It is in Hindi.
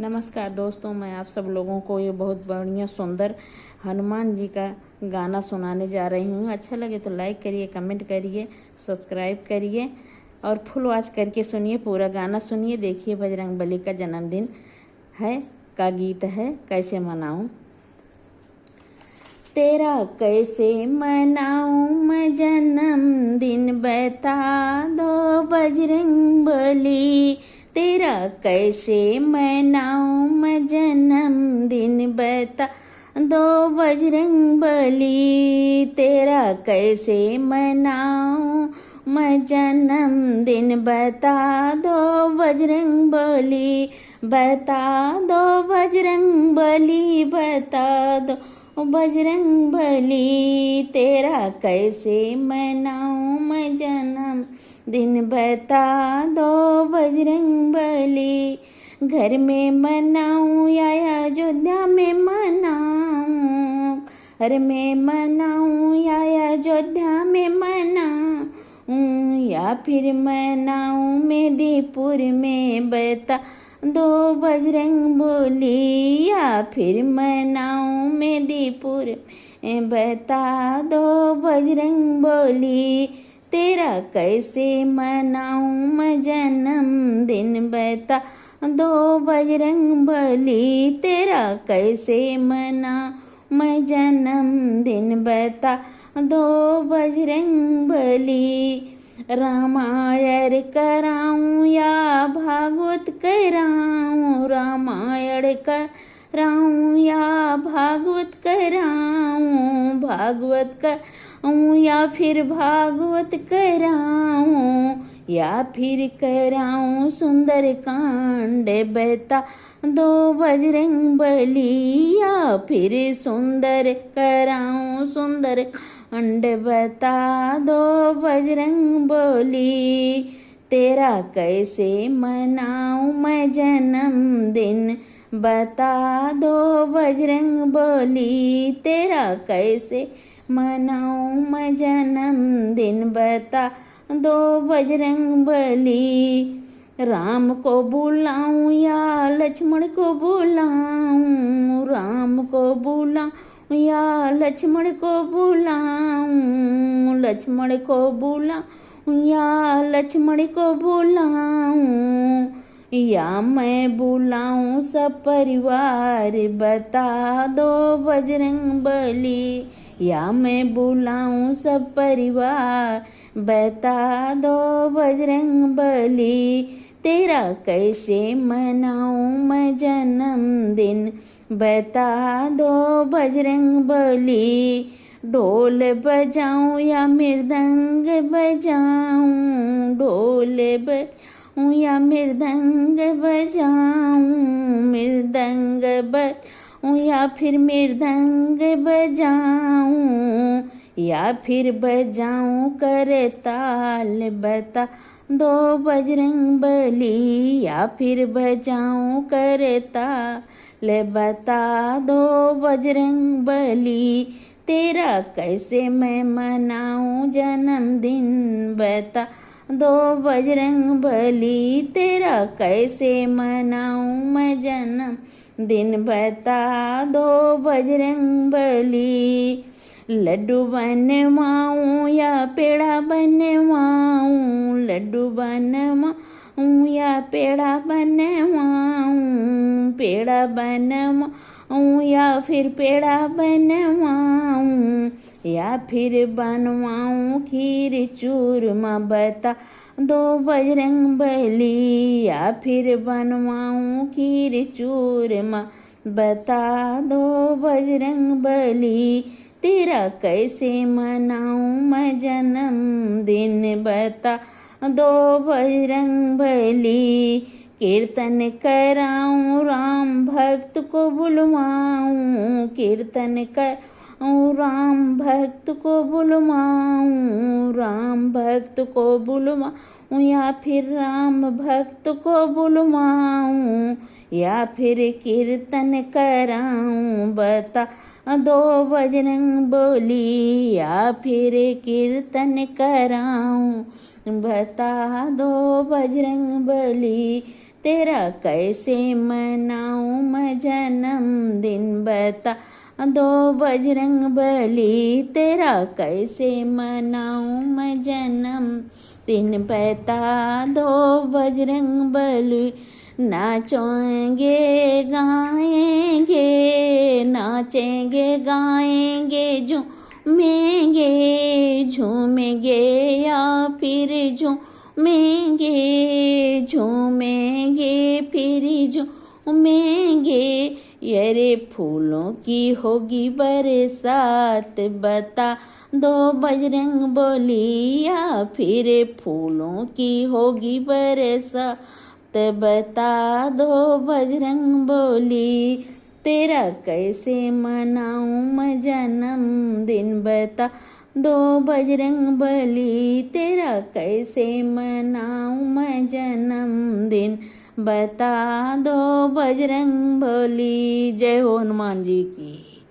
नमस्कार दोस्तों, मैं आप सब लोगों को ये बहुत बढ़िया सुंदर हनुमान जी का गाना सुनाने जा रही हूँ। अच्छा लगे तो लाइक करिए, कमेंट करिए, सब्सक्राइब करिए और फुल वॉच करके सुनिए, पूरा गाना सुनिए। देखिए, बजरंगबली का जन्मदिन है का गीत है, कैसे मनाऊं। तेरा कैसे मनाऊं मैं जन्मदिन, बता दो बजरंगबली। तेरा कैसे मनाऊं मैं जन्मदिन, बता दो बजरंगबली। तेरा कैसे मनाऊं मैं जन्मदिन, बता दो बजरंगबली। बता दो बजरंगबली, बता दो बजरंगबली। तेरा कैसे मनाऊं मैं जन्म दिन, बता दो बजरंगबली। घर में मनाऊं या अयोध्या में मनाऊं, घर में मनाऊं या अयोध्या में मनाऊं, या फिर मनाऊं मेदीपुर में, बता दो बजरंगबली। या फिर मनाऊं मेदीपुर में, बता दो बजरंगबली। तेरा कैसे मनाऊं मैं जन्मदिन, बता दो बजरंगबली। तेरा कैसे मनाऊं मैं जन्मदिन, बता दो बजरंगबली। रामायण कराऊं या भागवत कराऊं, रामायण कराऊं या भागवत कराऊं, भागवत कराऊं या फिर भागवत कराऊं, या फिर कराऊं सुंदर कांड, बता दो बजरंगबली। या फिर सुंदर कराऊं सुंदर कांड, बता दो बजरंगबली। तेरा कैसे मनाऊं मैं जन्मदिन, बता दो बजरंगबली। तेरा कैसे मनाऊं मैं जन्मदिन, बता दो बजरंगबली। राम को बुलाऊं या लक्ष्मण को बुलाऊं, राम को बुलाऊं या लक्ष्मण को बुलाऊं, लक्ष्मण को बुलाऊं या लक्ष्मण को बुलाऊं, या मैं बुलाऊं सब परिवार, बता दो बजरंगबली। या मैं बुलाऊं सब परिवार, बता दो बजरंगबली। तेरा कैसे मनाऊं मैं जन्मदिन, बता दो बजरंगबली। ढोल बजाऊं या मृदंग बजाऊं, ढोल बजाऊं या मृदंग बजाऊं, मृदंग बजाऊं या फिर मृदंग बजाऊं, या फिर बजाऊं करताल, बता दो बजरंगबली। या फिर बजाऊं करताल, बता दो बजरंगबली। तेरा कैसे मैं मनाऊं जन्मदिन, बता दो बजरंगबली। तेरा कैसे मनाऊं मैं जन्मदिन, बता दो बजरंगबली। लड्डू बनवाऊं या पेड़ा बनवाऊं, लड्डू बनवाऊं या पेड़ा बनवाऊं, पेड़ा बनवाऊं या फिर पेड़ा बनवाऊं, या फिर बनवाऊं खीर चूरमा, बता दो बजरंगबली। या फिर बनवाऊं खीर चूरमा, बता दो बजरंगबली। तेरा कैसे मनाऊं मैं जन्मदिन, बता दो बजरंगबली। कीर्तन कराऊं राम भक्त को बुलवाऊं, कीर्तन कराऊं राम भक्त को बुलवाऊं, राम भक्त को बुलवाऊं या फिर राम भक्त को बुलवाऊं, या फिर कीर्तन कराऊं, बता दो बजरंगबली। या फिर कीर्तन कराऊं, बता दो बजरंगबली। तेरा कैसे मनाऊं मैं जन्मदिन बता दो बजरंग बली। तेरा कैसे मनाऊं मैं जन्मदिन बता दो बजरंग बली। नाचेंगे गाएंगे, नाचेंगे गाएंगे, झूमेंगे झूमेंगे या फिर झूमेंगे झूमेंगे फिर झूमेंगे। ये फूलों की होगी बरसात बता दो बजरंग बली। या फिर फूलों की होगी बरसात बता दो बजरंग बली। तेरा कैसे मनाऊं मैं जन्मदिन बता दो बजरंग बली। तेरा कैसे मनाऊं मैं जन्मदिन बता दो बजरंग बली। जय हो हनुमान जी की।